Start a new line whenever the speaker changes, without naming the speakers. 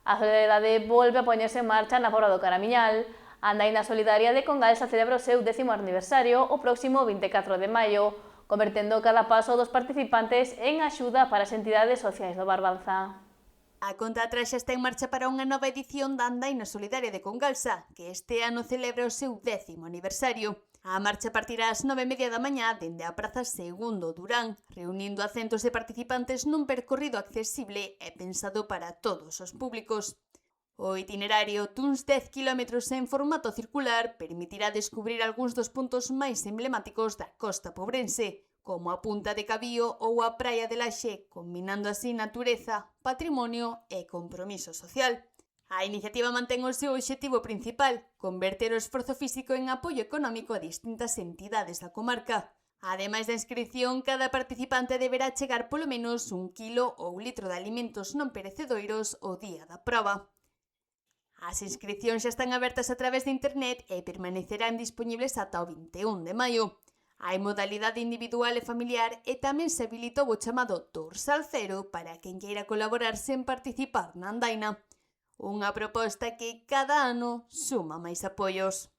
A Soledade volve a poñerse en marcha na Fora do Caramiñal. A Andaina Solidaria de Congalsa celebra o seu 10º aniversario o próximo 24 de maio, convertendo cada paso dos participantes en axuda para as entidades sociais do Barbanza.
A conta atrás xa está en marcha para unha nova edición da Andaina Solidaria de Congalsa, que este ano celebra o seu 10º aniversario. A marcha partirá ás 9:30 da mañá dende a Praza Segundo Durán, reunindo a centos de participantes nun percorrido accesible e pensado para todos os públicos. O itinerario duns 10 km en formato circular permitirá descubrir algúns dos puntos máis emblemáticos da costa pobrense, como a Punta de Cabío ou a Praia de Laxe, combinando así natureza, patrimonio e compromiso social. A iniciativa mantén o seu obxectivo principal, converter o esforzo físico en apoio económico a distintas entidades da comarca. Ademais da inscripción, cada participante deberá chegar polo menos 1 kilo ou litro de alimentos non perecedoiros o día da proba. As inscripcións xa están abertas a través de internet e permanecerán dispoñibles ata o 21 de maio. Hai modalidade individual e familiar e tamén se habilitou o chamado dorsal cero para quen queira colaborar sen participar na andaina. Unha proposta que cada ano suma máis apoios.